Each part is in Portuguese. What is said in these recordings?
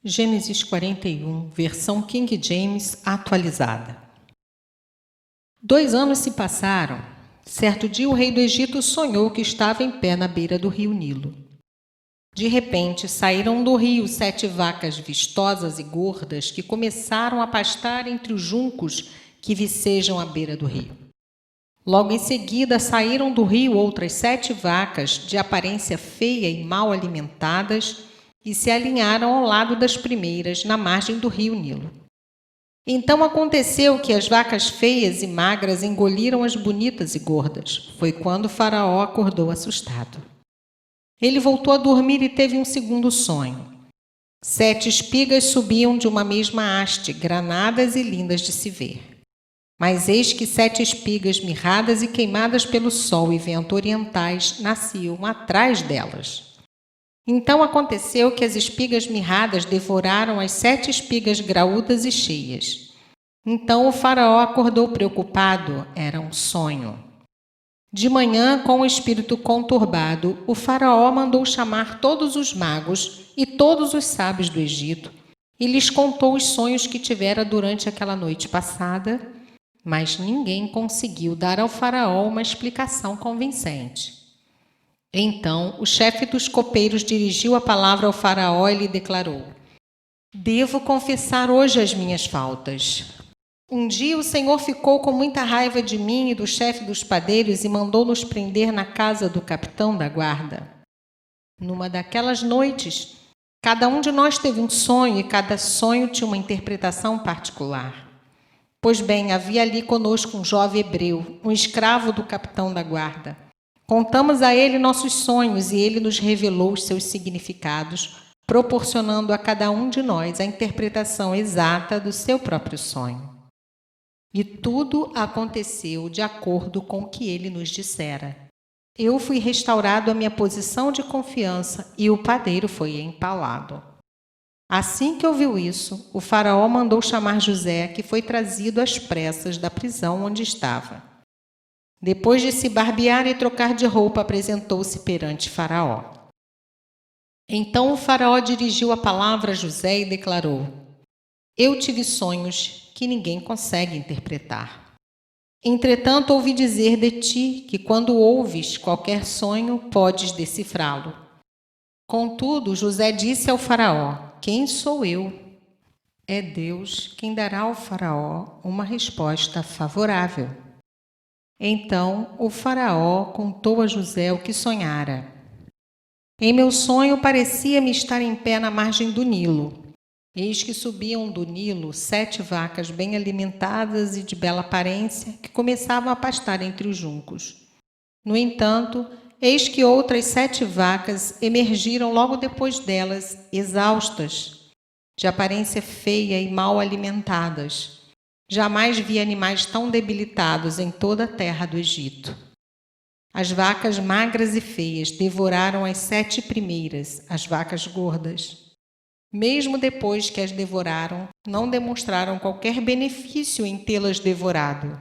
Gênesis 41, versão King James atualizada. 2 anos se passaram. Certo dia o rei do Egito sonhou que estava em pé na beira do rio Nilo. De repente saíram do rio 7 vacas vistosas e gordas que começaram a pastar entre os juncos que vicejam à beira do rio. Logo em seguida saíram do rio outras 7 vacas de aparência feia e mal alimentadas e se alinharam ao lado das primeiras, na margem do rio Nilo. Então aconteceu que as vacas feias e magras engoliram as bonitas e gordas. Foi quando Faraó acordou assustado. Ele voltou a dormir e teve um segundo sonho. 7 espigas subiam de uma mesma haste, granadas e lindas de se ver. Mas eis que 7 espigas mirradas e queimadas pelo sol e vento orientais nasciam atrás delas. Então aconteceu que as espigas mirradas devoraram as 7 espigas graúdas e cheias. Então o faraó acordou preocupado, era um sonho. De manhã, com o espírito conturbado, o faraó mandou chamar todos os magos e todos os sábios do Egito e lhes contou os sonhos que tivera durante aquela noite passada, mas ninguém conseguiu dar ao faraó uma explicação convincente. Então, o chefe dos copeiros dirigiu a palavra ao faraó e lhe declarou: Devo confessar hoje as minhas faltas. Um dia o Senhor ficou com muita raiva de mim e do chefe dos padeiros e mandou nos prender na casa do capitão da guarda. Numa daquelas noites, cada um de nós teve um sonho e cada sonho tinha uma interpretação particular. Pois bem, havia ali conosco um jovem hebreu, um escravo do capitão da guarda. Contamos a ele nossos sonhos e ele nos revelou os seus significados, proporcionando a cada um de nós a interpretação exata do seu próprio sonho. E tudo aconteceu de acordo com o que ele nos dissera. Eu fui restaurado à minha posição de confiança e o padeiro foi empalado. Assim que ouviu isso, o faraó mandou chamar José, que foi trazido às pressas da prisão onde estava. Depois de se barbear e trocar de roupa, apresentou-se perante Faraó. Então o Faraó dirigiu a palavra a José e declarou: Eu tive sonhos que ninguém consegue interpretar. Entretanto, ouvi dizer de ti que quando ouves qualquer sonho, podes decifrá-lo. Contudo, José disse ao Faraó: Quem sou eu? É Deus quem dará ao Faraó uma resposta favorável. Então o faraó contou a José o que sonhara. Em meu sonho parecia-me estar em pé na margem do Nilo. Eis que subiam do Nilo 7 vacas bem alimentadas e de bela aparência, que começavam a pastar entre os juncos. No entanto, eis que outras 7 vacas emergiram logo depois delas, exaustas, de aparência feia e mal alimentadas. Jamais vi animais tão debilitados em toda a terra do Egito. As vacas magras e feias devoraram as 7 primeiras, as vacas gordas. Mesmo depois que as devoraram, não demonstraram qualquer benefício em tê-las devorado,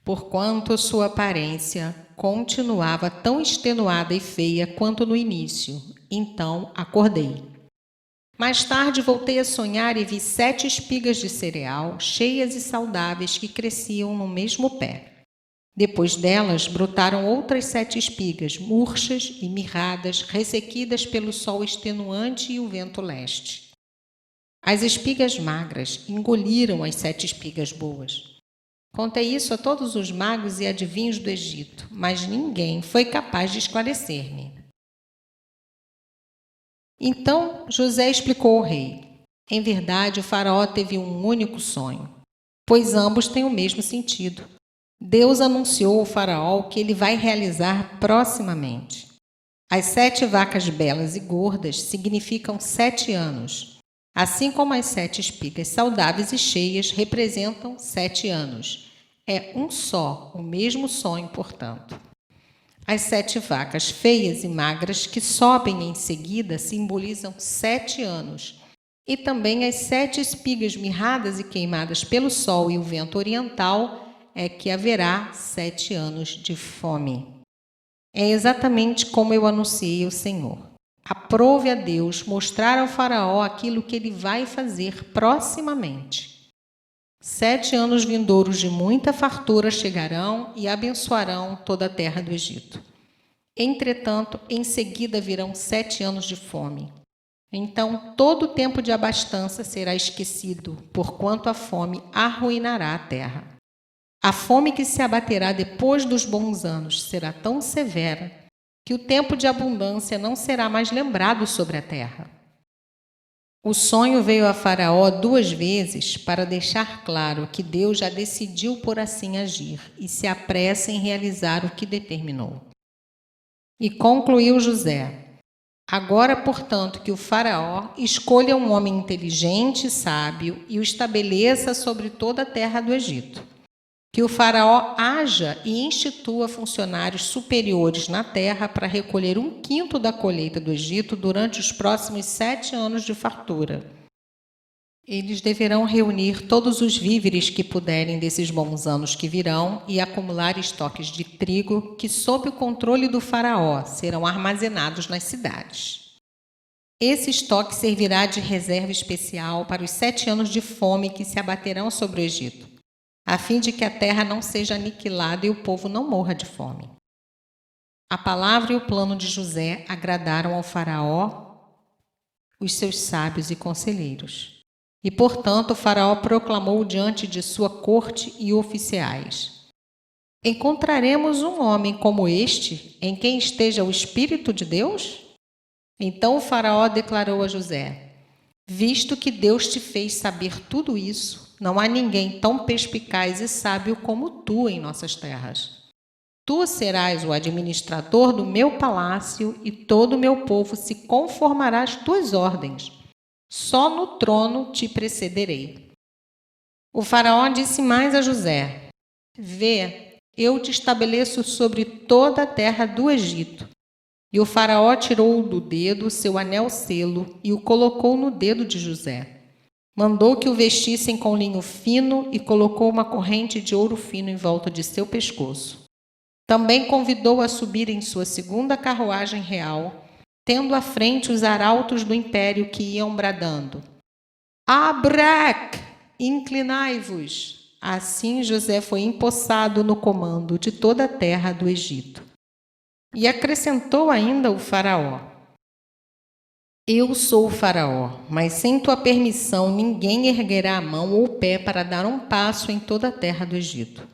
porquanto a sua aparência continuava tão extenuada e feia quanto no início. Então acordei. Mais tarde voltei a sonhar e vi 7 espigas de cereal, cheias e saudáveis, que cresciam no mesmo pé. Depois delas brotaram outras 7 espigas, murchas e mirradas, ressequidas pelo sol extenuante e o vento leste. As espigas magras engoliram as 7 espigas boas. Contei isso a todos os magos e adivinhos do Egito, mas ninguém foi capaz de esclarecer-me. Então José explicou ao rei: Em verdade, o faraó teve um único sonho, pois ambos têm o mesmo sentido. Deus anunciou ao faraó o que ele vai realizar proximamente. As 7 vacas belas e gordas significam 7 anos, assim como as 7 espigas saudáveis e cheias representam 7 anos. É um só, o mesmo sonho, portanto. As 7 vacas feias e magras que sobem em seguida simbolizam 7 anos. E também as 7 espigas mirradas e queimadas pelo sol e o vento oriental é que haverá 7 anos de fome. É exatamente como eu anunciei ao Senhor. aprove a Deus mostrar ao faraó aquilo que ele vai fazer proximamente. 7 anos vindouros de muita fartura chegarão e abençoarão toda a terra do Egito. Entretanto, em seguida virão 7 anos de fome. Então, todo o tempo de abastança será esquecido, porquanto a fome arruinará a terra. A fome que se abaterá depois dos bons anos será tão severa que o tempo de abundância não será mais lembrado sobre a terra. O sonho veio a Faraó 2 vezes para deixar claro que Deus já decidiu por assim agir e se apressa em realizar o que determinou. E concluiu José: agora, portanto, que o Faraó escolha um homem inteligente e sábio e o estabeleça sobre toda a terra do Egito. Que o Faraó haja e institua funcionários superiores na terra para recolher 1/5 da colheita do Egito durante os próximos 7 anos de fartura. Eles deverão reunir todos os víveres que puderem desses bons anos que virão e acumular estoques de trigo que, sob o controle do Faraó, serão armazenados nas cidades. Esse estoque servirá de reserva especial para os 7 anos de fome que se abaterão sobre o Egito, a fim de que a terra não seja aniquilada e o povo não morra de fome. A palavra e o plano de José agradaram ao Faraó, os seus sábios e conselheiros. E, portanto, o Faraó proclamou diante de sua corte e oficiais: encontraremos um homem como este, em quem esteja o Espírito de Deus? Então o Faraó declarou a José: visto que Deus te fez saber tudo isso, não há ninguém tão perspicaz e sábio como tu em nossas terras. Tu serás o administrador do meu palácio e todo o meu povo se conformará às tuas ordens. Só no trono te precederei. O Faraó disse mais a José: vê, eu te estabeleço sobre toda a terra do Egito. E o Faraó tirou do dedo seu anel-selo e o colocou no dedo de José. Mandou que o vestissem com linho fino e colocou uma corrente de ouro fino em volta de seu pescoço. Também convidou a subir em sua 2ª carruagem real, tendo à frente os arautos do império que iam bradando: Abrac, inclinai-vos! Assim José foi empossado no comando de toda a terra do Egito. E acrescentou ainda o Faraó: eu sou o Faraó, mas sem tua permissão ninguém erguerá a mão ou o pé para dar um passo em toda a terra do Egito.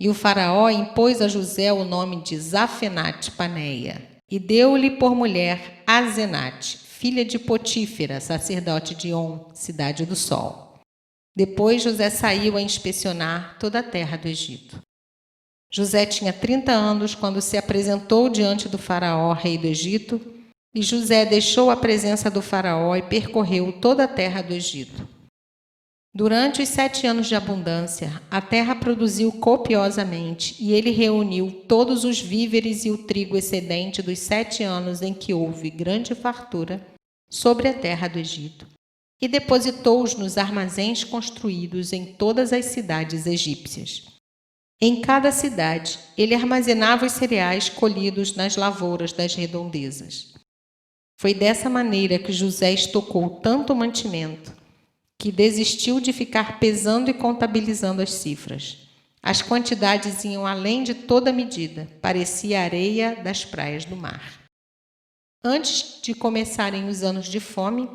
E o Faraó impôs a José o nome de Zafenate-Paneia e deu-lhe por mulher Azenate, filha de Potífera, sacerdote de On, cidade do Sol. Depois José saiu a inspecionar toda a terra do Egito. José tinha 30 anos quando se apresentou diante do Faraó, rei do Egito, e José deixou a presença do Faraó e percorreu toda a terra do Egito. Durante os 7 anos de abundância, a terra produziu copiosamente, e ele reuniu todos os víveres e o trigo excedente dos 7 anos em que houve grande fartura sobre a terra do Egito, e depositou-os nos armazéns construídos em todas as cidades egípcias. Em cada cidade, ele armazenava os cereais colhidos nas lavouras das redondezas. Foi dessa maneira que José estocou tanto mantimento, que desistiu de ficar pesando e contabilizando as cifras. As quantidades iam além de toda medida, parecia a areia das praias do mar. Antes de começarem os anos de fome,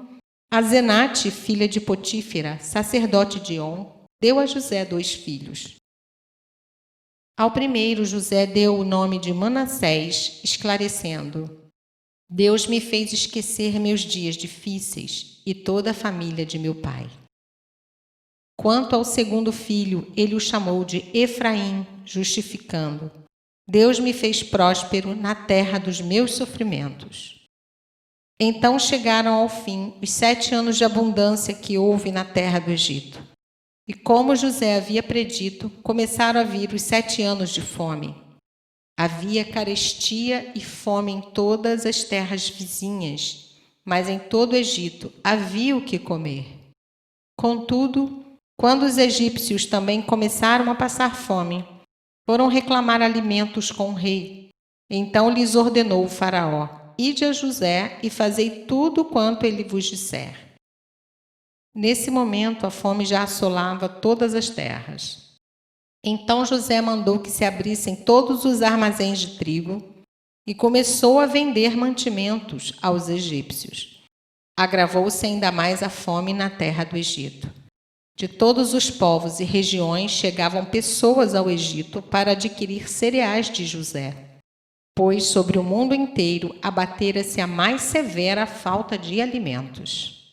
Azenate, filha de Potífera, sacerdote de On, deu a José 2 filhos. Ao primeiro, José deu o nome de Manassés, esclarecendo: Deus me fez esquecer meus dias difíceis e toda a família de meu pai. Quanto ao segundo filho, ele o chamou de Efraim, justificando: Deus me fez próspero na terra dos meus sofrimentos. Então chegaram ao fim os 7 anos de abundância que houve na terra do Egito. E como José havia predito, começaram a vir os 7 anos de fome. Havia carestia e fome em todas as terras vizinhas, mas em todo o Egito havia o que comer. Contudo, quando os egípcios também começaram a passar fome, foram reclamar alimentos com o rei. Então lhes ordenou o Faraó: ide a José e fazei tudo quanto ele vos disser. Nesse momento, a fome já assolava todas as terras. Então José mandou que se abrissem todos os armazéns de trigo e começou a vender mantimentos aos egípcios. Agravou-se ainda mais a fome na terra do Egito. De todos os povos e regiões chegavam pessoas ao Egito para adquirir cereais de José, pois sobre o mundo inteiro abatera-se a mais severa falta de alimentos.